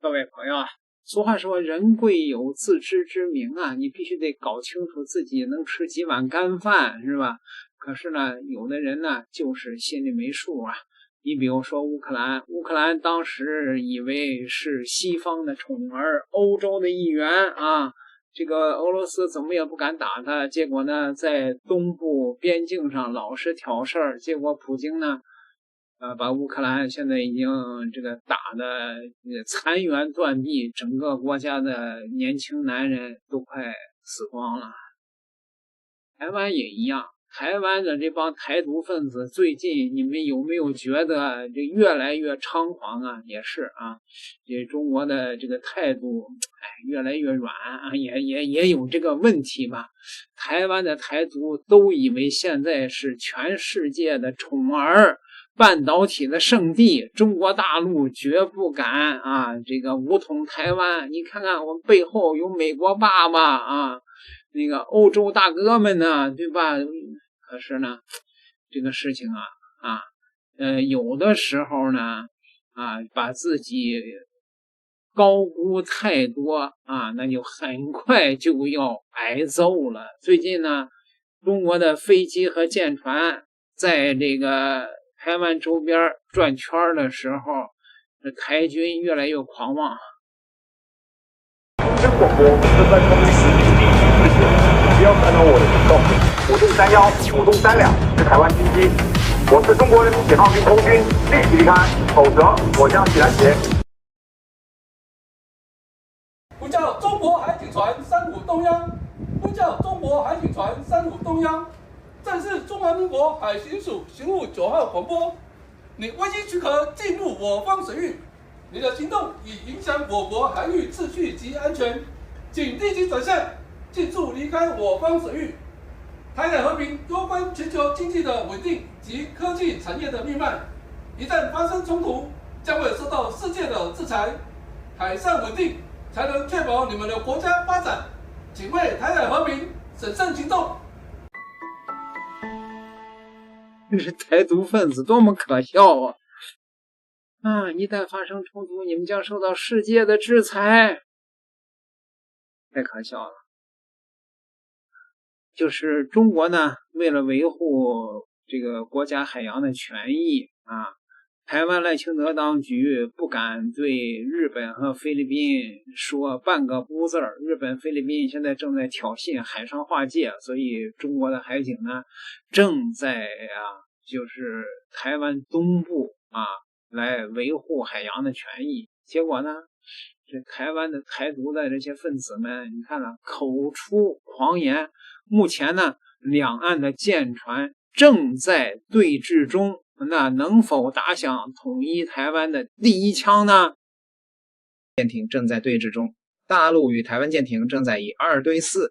各位朋友啊，俗話說人貴有自知之明啊，你必須得搞清楚自己能吃幾碗乾飯，是吧？可是呢，有的人呢就是心里没數啊。你比如说烏克蘭當時以為是西方的寵兒，歐洲的一員啊，這個俄羅斯怎麼也不敢打他，結果呢在東部邊境上老是挑事兒，結果普京呢把烏克蘭現在已經這個打的殘垣斷壁，整個國家的年輕男人都快死光了。台灣也一樣，台灣的这帮台獨分子最近你們有沒有覺得這越來越猖狂啊？也是啊，這中國的這個態度越來越軟啊，也有這個問題吧。台灣的台獨都以為現在是全世界的寵兒，半導體的聖地，中國大陸絕不敢啊這個武統台灣。你看看我們背後有美國爸爸啊，那個歐洲大哥們呢，對吧？可是呢這個事情有的时候呢把自己高估太多啊，那就很快就要挨揍了。最近呢中國的飞機和艦船在这個台灣周邊轉圈的時候，台軍越來越狂妄。中廣播正在通知實體地不要干擾我的行動。虎洞31、虎洞3兩是台灣軍機，我是中國人民解放軍空軍，立即離開，否則我將起攔截。呼叫中國海警船35東央，呼叫中國海警船35東央。這是中華民國海巡署巡務9號廣播，你未經許可進入我方水域，你的行動已影響我國海域秩序及安全，請立即轉向，迅速離開我方水域。台海和平攸關全球經濟的穩定及科技產業的命脈，一旦發生衝突，將會受到世界的制裁。海上穩定才能確保你們的國家發展，請為台海和平審慎行動。這是台獨分子多麼可笑啊！一旦發生衝突，你們將受到世界的制裁，太可笑了。就是中國呢，為了維護這個國家海洋的權益台灣賴清德當局不敢對日本和菲律賓說半個不字兒。日本、菲律賓現在正在挑釁海上劃界，所以中國的海警呢，正在就是台灣東部來維護海洋的權益。結果呢，這台灣的台獨的這些分子們，你看口出狂言。目前呢，兩岸的艦船正在對峙中。那能否打響統一台灣的第一槍呢？艦艇正在對峙中，大陸與台灣艦艇正在以2對4。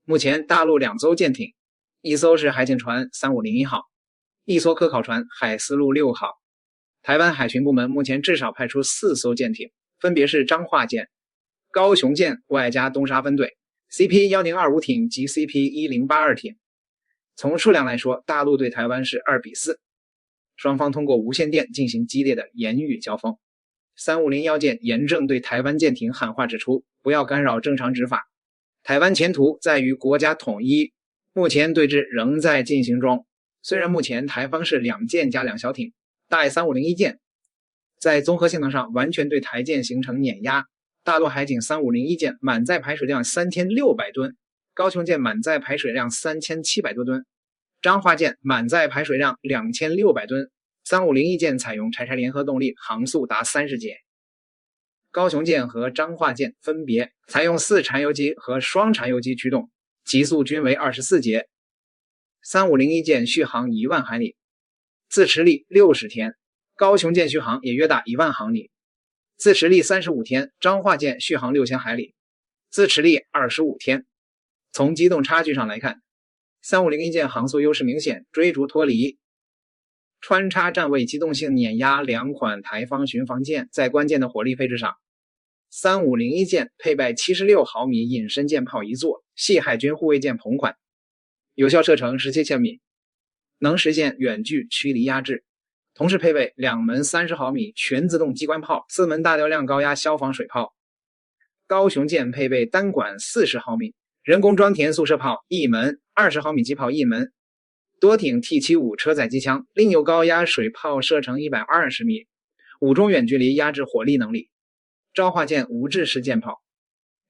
目前大陸2艘艦艇，一艘是海警船3501號，一艘科考船海思路6號。台灣海巡部門目前至少派出4艘艦艇，分別是彰化艦、高雄艦外加東沙分隊、CP-1025 艇及 CP-1082 艇。從數量來說，大陸對台灣是2比4。雙方通過無線電進行激烈的言語交鋒。3501艦嚴正對台灣艦艇喊話，指出不要干擾正常執法，台灣前途在於國家統一。目前對峙仍在進行中，雖然目前台方是2艦加2小艇，大愛3501艦在綜合性能上完全對台艦形成碾壓。大陸海警3501艦滿載排水量3600噸，高雄艦滿載排水量3700多噸，彰化艦滿載排水量2600噸，3501艦採用柴聯合動力，航速達30節。高雄艦和彰化艦分別採用4柴油機和雙柴油機驅動，極速均為24節。3501艦續航1萬海里，自持力60天，高雄艦續航也約達1萬航里，自持力35天，彰化艦續航6000海里，自持力25天。從機動差距上來看，3501艦航速優勢明顯，追逐脫離，穿插站位機動性碾壓2款台方巡防艦。在關鍵的火力配置上，3501艦配備76毫米隱身艦炮1座，系海軍護衛艦同款，有效射程17千米，能實現遠距驅離壓制。同時配備2門30毫米全自动機關炮、4門大流量高压消防水炮。高雄舰配備单管40毫米人工装填速射炮1门，20毫米机炮1门，多挺 T75 车載機槍，另有高压水炮射程120米，5中遠距離压制火力能力。朝化舰无制式舰炮，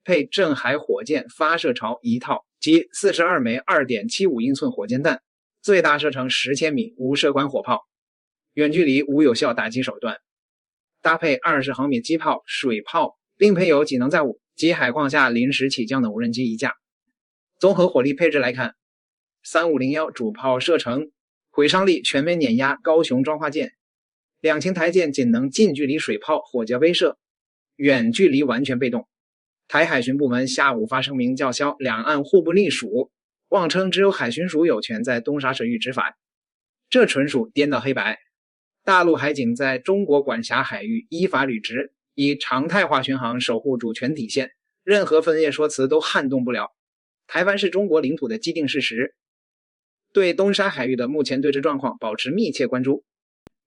配镇海火箭发射槽1套及42枚 2.75 英寸火箭彈，最大射程10千米无射管火炮，遠距離无有效打擊手段。搭配20毫米机炮、水炮，并配有技能载物及海況下临時起降的無人機1架。綜合火力配置來看，3501主炮射程毀傷力全面碾壓高雄裝化艦，2輕台艦僅能近距離水炮火箭威懾，遠距離完全被動。台海巡部門下午發聲明叫囂兩岸互不隸屬，妄稱只有海巡署有權在東沙水域執法，這純屬顛倒黑白。大陸海警在中國管轄海域依法履職，以常態化巡航守護主權底線，任何分裂說辭都撼動不了。台灣是中國領土的既定事實，對東沙海域的目前對峙狀況保持密切關注。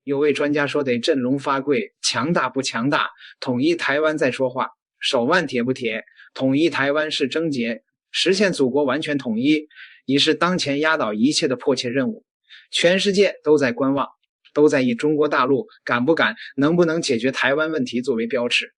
有位專家說得振聾發聵，強大不強大，統一台灣再說話，手腕鐵不鐵，統一台灣是症結，實現祖國完全統一已是當前壓倒一切的迫切任務。全世界都在觀望，都在以中國大陸敢不敢、能不能解決台灣問題作為標尺。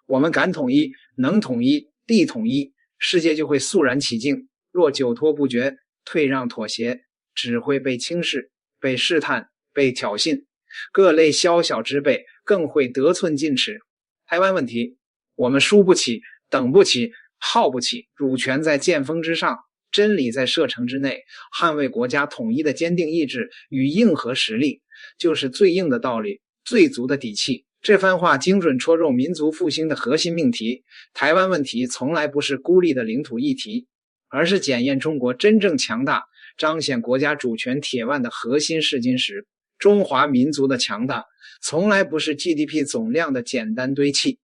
我們敢統一，能統一，必統一，世界就會肅然起敬。若久拖不決，退讓妥協，只會被輕視、被試探、被挑釁。各類宵小之輩更會得寸進尺。台灣問題，我們輸不起，等不起，耗不起。主權在劍鋒之上，真理在射程之內。捍衛國家統一的堅定意志與硬核實力，就是最硬的道理，最足的底氣。這番話精準戳中民族復興的核心命題。台灣問題從來不是孤立的領土議題，而是檢驗中國真正強大、彰顯國家主權鐵腕的核心試金石。中華民族的強大從來不是 GDP 總量的簡單堆砌。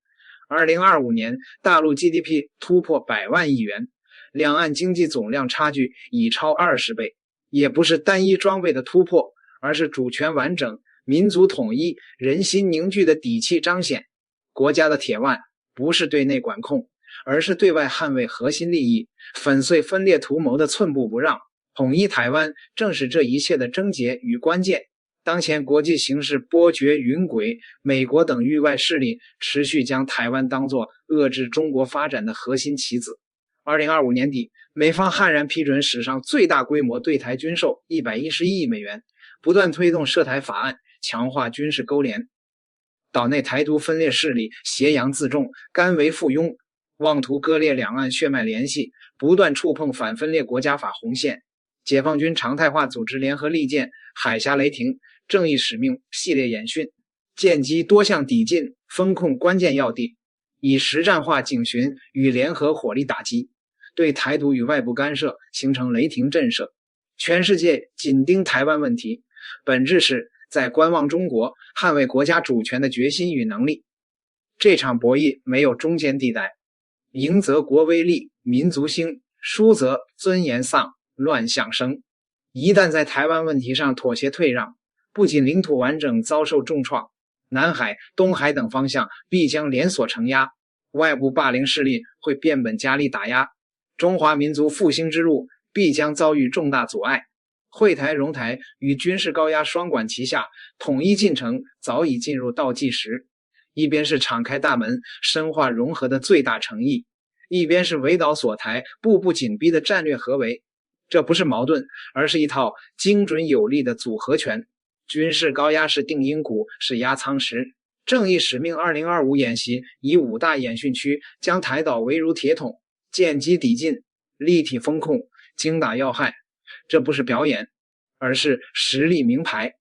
2025年大陸 GDP 突破100萬億元，兩岸經濟總量差距已超20倍，也不是單一裝備的突破，而是主權完整、民族統一、人心凝聚的底氣彰顯。國家的鐵腕不是對內管控，而是對外捍衛核心利益，粉碎分裂圖謀的寸步不讓。統一台灣正是這一切的症結與關鍵。當前國際形勢波譎雲詭，美國等域外勢力持續將台灣當作遏制中國發展的核心棋子。2025年底，美方悍然批准史上最大規模對台軍售111億美元，不斷推動涉台法案，強化軍事勾連。島內台獨分裂勢力挾洋自重，甘為附庸，妄圖割裂兩岸血脈聯繫，不斷觸碰反分裂國家法紅線。解放軍常態化組織聯合利劍、海峽雷霆、正義使命系列演訓，艦機多項抵近，封控關鍵要地，以實戰化警巡與聯合火力打擊，對台獨與外部干涉形成雷霆震懾。全世界緊盯台灣問題，本質是在觀望中國捍衛國家主權的決心與能力。這場博弈沒有中間地帶，贏則國威立，民族興；輸則尊嚴喪，亂象生。一旦在台灣問題上妥協退讓，不僅領土完整遭受重創，南海、東海等方向必將連鎖承壓，外部霸凌勢力會變本加厲打壓，中華民族復興之路必將遭遇重大阻礙。惠台、榮台與軍事高壓雙管齊下，統一進程早已進入倒計時。一邊是敞開大門、深化融合的最大誠意，一邊是圍島鎖台、步步緊逼的戰略合圍。這不是矛盾，而是一套精準有力的組合拳。軍事高壓是定音鼓，是壓艙石。正義使命2025演習以5大演訓區將台島圍如鐵桶，艦機抵近，立體封控，精打要害。這不是表演，而是實力名牌。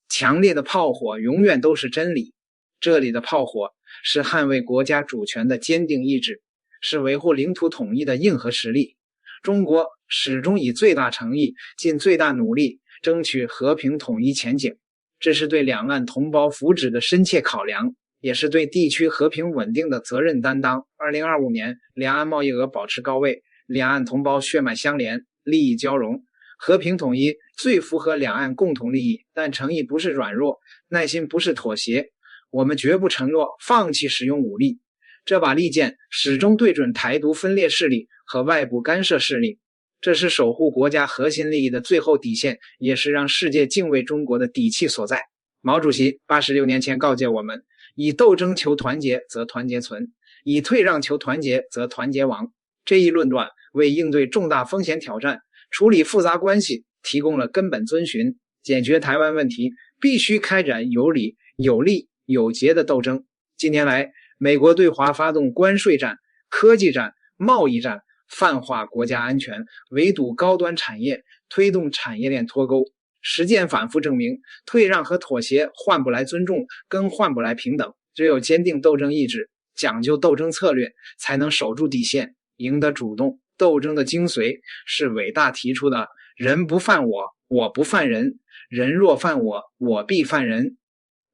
強烈的炮火永遠都是真理。這裡的炮火是捍衛國家主權的堅定意志，是維護領土統一的硬核實力。中國始終以最大誠意、盡最大努力爭取和平統一前景，這是對兩岸同胞福祉的深切考量，也是對地區和平穩定的責任擔當。2025年，兩岸貿易額保持高位，兩岸同胞血脈相連，利益交融，和平統一最符合兩岸共同利益，但誠意不是軟弱，耐心不是妥協，我們絕不承諾放棄使用武力。這把利劍始終對準台獨分裂勢力和外部干涉勢力，這是守護國家核心利益的最後底線，也是讓世界敬畏中國的底氣所在。毛主席86年前告誡我們，以鬥爭求團結，則團結存；以退讓求團結，則團結亡。這一論斷為應對重大風險挑戰、處理複雜關係提供了根本遵循。解決台灣問題必須開展有理、有利、有節的鬥爭。近年來，美國對華發動關稅戰、科技戰、貿易戰，泛化國家安全，圍堵高端產業，推動產業鏈脫鈎。實踐反復證明，退讓和妥協換不來尊重，更換不來平等。只有堅定鬥爭意志，講究鬥爭策略，才能守住底線，贏得主動。鬥爭的精髓是偉大提出的“人不犯我，我不犯人；人若犯我，我必犯人”。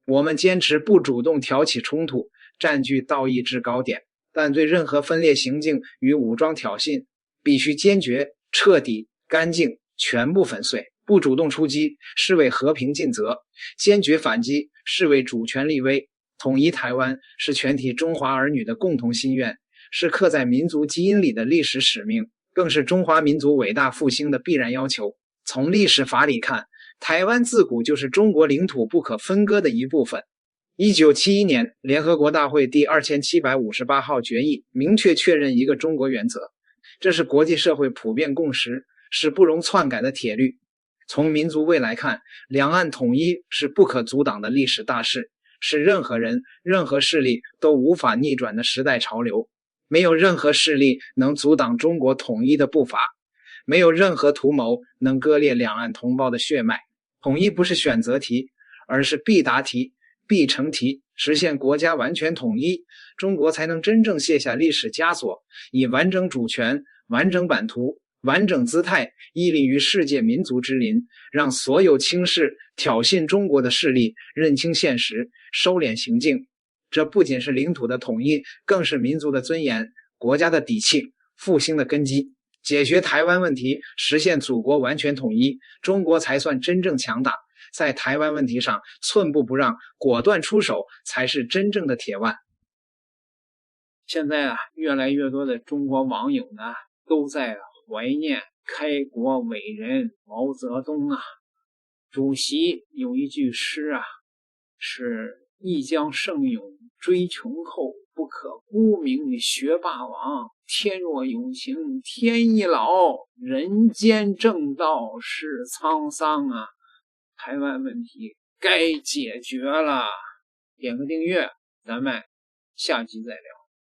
我們堅持不主動挑起衝突，占據道義制高點，但對任何分裂行徑與武裝挑釁，必須堅決、徹底、乾淨、全部粉碎。不主動出擊，是為和平盡責；堅決反擊，是為主權立威。統一台灣是全體中華兒女的共同心願，是刻在民族基因裡的歷史使命，更是中華民族偉大復興的必然要求。從歷史法理看，台灣自古就是中國領土不可分割的一部分。1971年，聯合國大會第2758號決議明確確認一個中國原則，這是國際社會普遍共識，是不容篡改的鐵律。從民族未來看，兩岸統一是不可阻擋的歷史大勢，是任何人、任何勢力都無法逆轉的時代潮流。沒有任何勢力能阻擋中國統一的步伐，沒有任何圖謀能割裂兩岸同胞的血脈。統一不是選擇題，而是必答題、必成題。實現國家完全統一，中國才能真正卸下歷史枷鎖，以完整主權、完整版圖、完整姿態屹立於世界民族之林，讓所有輕視、挑釁中國的勢力認清現實，收斂行徑。這不僅是領土的統一，更是民族的尊嚴、國家的底氣、復興的根基。解決台灣問題，實現祖國完全統一，中國才算真正強大。在台灣問題上，寸步不讓，果斷出手，才是真正的鐵腕。現在越來越多的中國網友呢，都在懷念開國偉人毛澤東啊。主席有一句詩是“一將勝勇追窮寇，不可沽名學霸王。天若有情天亦老，人間正道是滄桑啊。”台灣問題該解決了，點個訂閱，咱們下集再聊。